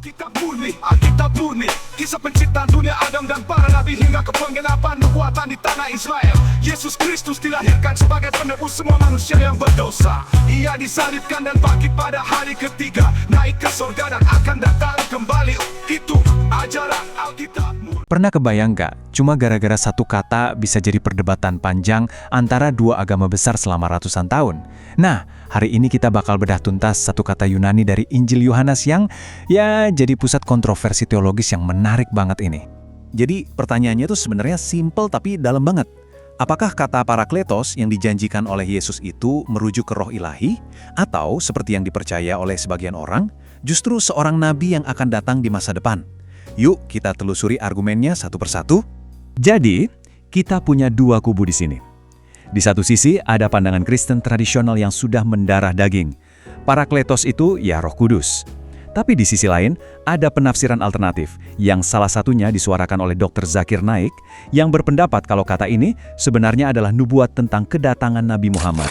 Alkitab murni, kisah penciptaan dunia Adam dan para nabi hingga ke penggenapan nubuatan di tanah Israel. Yesus Kristus dilahirkan sebagai penebus semua manusia yang berdosa. Ia disalibkan dan bangkit pada hari ketiga, naik ke surga dan akan datang kembali. Itu ajaran Alkitab murni. Pernah kebayang gak, cuma gara-gara satu kata bisa jadi perdebatan panjang antara dua agama besar selama ratusan tahun? Nah, hari ini kita bakal bedah tuntas satu kata Yunani dari Injil Yohanes yang ya jadi pusat kontroversi teologis yang menarik banget ini. Jadi pertanyaannya itu sebenarnya simpel tapi dalam banget. Apakah kata parakletos yang dijanjikan oleh Yesus itu merujuk ke roh ilahi? Atau seperti yang dipercaya oleh sebagian orang, justru seorang nabi yang akan datang di masa depan? Yuk kita telusuri argumennya satu persatu. Jadi, kita punya dua kubu di sini. Di satu sisi ada pandangan Kristen tradisional yang sudah mendarah daging. Parakletos itu ya Roh Kudus. Tapi di sisi lain, ada penafsiran alternatif yang salah satunya disuarakan oleh Dr. Zakir Naik yang berpendapat kalau kata ini sebenarnya adalah nubuat tentang kedatangan Nabi Muhammad.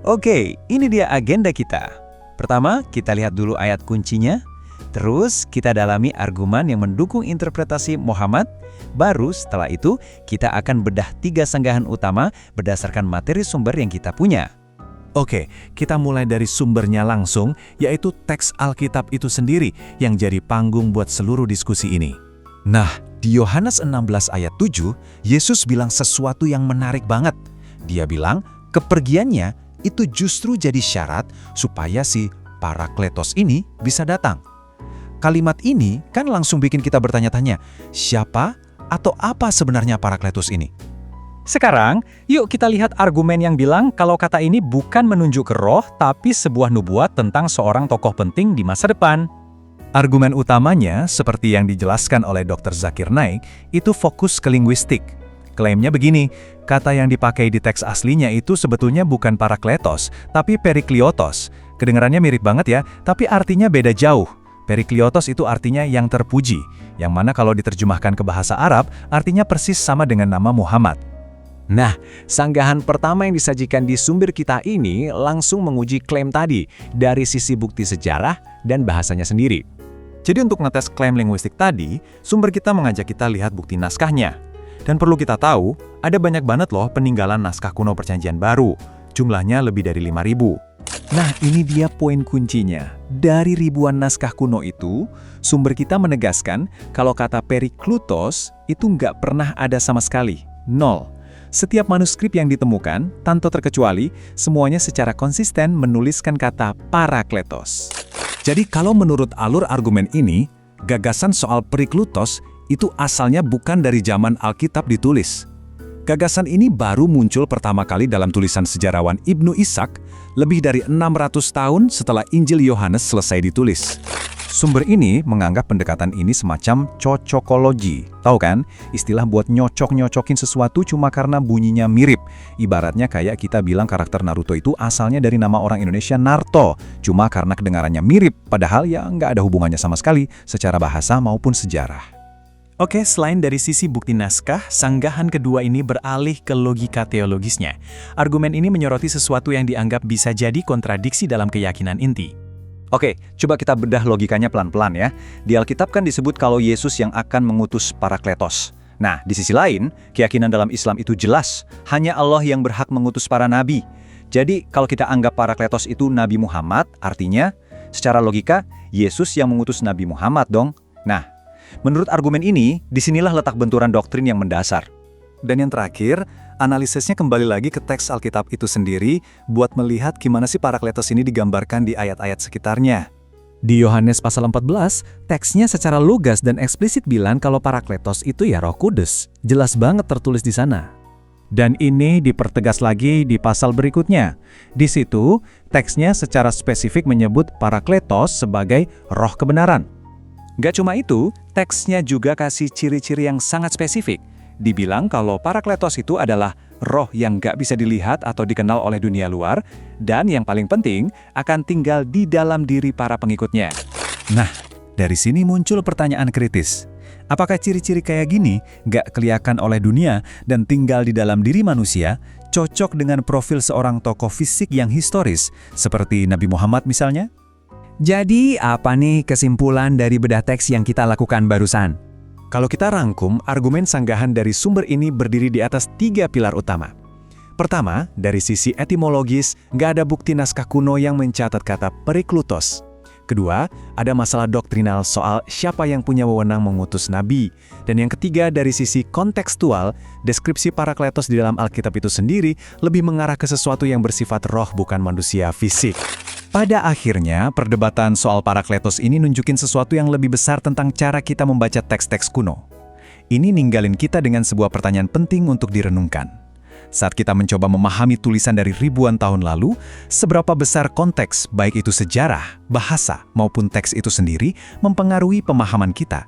Oke, ini dia agenda kita. Pertama, kita lihat dulu ayat kuncinya. Terus kita dalami argumen yang mendukung interpretasi Muhammad. Baru setelah itu kita akan bedah 3 sanggahan utama berdasarkan materi sumber yang kita punya. Oke, kita mulai dari sumbernya langsung, yaitu teks Alkitab itu sendiri yang jadi panggung buat seluruh diskusi ini. Nah, di Yohanes 16 ayat 7, Yesus bilang sesuatu yang menarik banget. Dia bilang, kepergiannya itu justru jadi syarat supaya si Parakletos ini bisa datang. Kalimat ini kan langsung bikin kita bertanya-tanya, siapa atau apa sebenarnya Parakletos ini? Sekarang, yuk kita lihat argumen yang bilang kalau kata ini bukan menunjuk ke roh, tapi sebuah nubuat tentang seorang tokoh penting di masa depan. Argumen utamanya, seperti yang dijelaskan oleh Dr. Zakir Naik, itu fokus ke linguistik. Klaimnya begini, kata yang dipakai di teks aslinya itu sebetulnya bukan Parakletos, tapi Perikliotos. Kedengarannya mirip banget ya, tapi artinya beda jauh. Perikliotos itu artinya yang terpuji, yang mana kalau diterjemahkan ke bahasa Arab, artinya persis sama dengan nama Muhammad. Nah, sanggahan pertama yang disajikan di sumber kita ini langsung menguji klaim tadi dari sisi bukti sejarah dan bahasanya sendiri. Jadi untuk ngetes klaim linguistik tadi, sumber kita mengajak kita lihat bukti naskahnya. Dan perlu kita tahu, ada banyak banget loh peninggalan naskah kuno Perjanjian Baru. Jumlahnya lebih dari 5.000. Nah, ini dia poin kuncinya. Dari ribuan naskah kuno itu, sumber kita menegaskan kalau kata periklutos itu nggak pernah ada sama sekali. 0. Setiap manuskrip yang ditemukan, tanpa terkecuali, semuanya secara konsisten menuliskan kata parakletos. Jadi kalau menurut alur argumen ini, gagasan soal periklutos itu asalnya bukan dari zaman Alkitab ditulis. Gagasan ini baru muncul pertama kali dalam tulisan sejarawan Ibnu Ishaq lebih dari 600 tahun setelah Injil Yohanes selesai ditulis. Sumber ini menganggap pendekatan ini semacam cocokologi. Tahu kan? Istilah buat nyocok-nyocokin sesuatu cuma karena bunyinya mirip. Ibaratnya kayak kita bilang karakter Naruto itu asalnya dari nama orang Indonesia Narto. Cuma karena kedengarannya mirip, padahal ya nggak ada hubungannya sama sekali secara bahasa maupun sejarah. Oke, selain dari sisi bukti naskah, sanggahan kedua ini beralih ke logika teologisnya. Argumen ini menyoroti sesuatu yang dianggap bisa jadi kontradiksi dalam keyakinan inti. Oke, coba kita bedah logikanya pelan-pelan ya. Di Alkitab kan disebut kalau Yesus yang akan mengutus Parakletos. Nah, di sisi lain, keyakinan dalam Islam itu jelas, hanya Allah yang berhak mengutus para nabi. Jadi, kalau kita anggap Parakletos itu Nabi Muhammad, artinya, secara logika, Yesus yang mengutus Nabi Muhammad dong. Nah, menurut argumen ini, disinilah letak benturan doktrin yang mendasar. Dan yang terakhir, analisisnya kembali lagi ke teks Alkitab itu sendiri buat melihat gimana sih Parakletos ini digambarkan di ayat-ayat sekitarnya. Di Yohanes pasal 14, teksnya secara lugas dan eksplisit bilang kalau Parakletos itu ya Roh Kudus. Jelas banget tertulis di sana. Dan ini dipertegas lagi di pasal berikutnya. Di situ, teksnya secara spesifik menyebut Parakletos sebagai roh kebenaran. Gak cuma itu, teksnya juga kasih ciri-ciri yang sangat spesifik. Dibilang kalau Parakletos itu adalah roh yang gak bisa dilihat atau dikenal oleh dunia luar, dan yang paling penting, akan tinggal di dalam diri para pengikutnya. Nah, dari sini muncul pertanyaan kritis. Apakah ciri-ciri kayak gini gak kelihatan oleh dunia dan tinggal di dalam diri manusia, cocok dengan profil seorang tokoh fisik yang historis, seperti Nabi Muhammad misalnya? Jadi, apa nih kesimpulan dari bedah teks yang kita lakukan barusan? Kalau kita rangkum, argumen sanggahan dari sumber ini berdiri di atas 3 pilar utama. Pertama, dari sisi etimologis, nggak ada bukti naskah kuno yang mencatat kata periklutos. Kedua, ada masalah doktrinal soal siapa yang punya wewenang mengutus nabi. Dan yang ketiga, dari sisi kontekstual, deskripsi Parakletos di dalam Alkitab itu sendiri lebih mengarah ke sesuatu yang bersifat roh bukan manusia fisik. Pada akhirnya, perdebatan soal Parakletos ini nunjukin sesuatu yang lebih besar tentang cara kita membaca teks-teks kuno. Ini ninggalin kita dengan sebuah pertanyaan penting untuk direnungkan. Saat kita mencoba memahami tulisan dari ribuan tahun lalu, seberapa besar konteks, baik itu sejarah, bahasa, maupun teks itu sendiri, mempengaruhi pemahaman kita?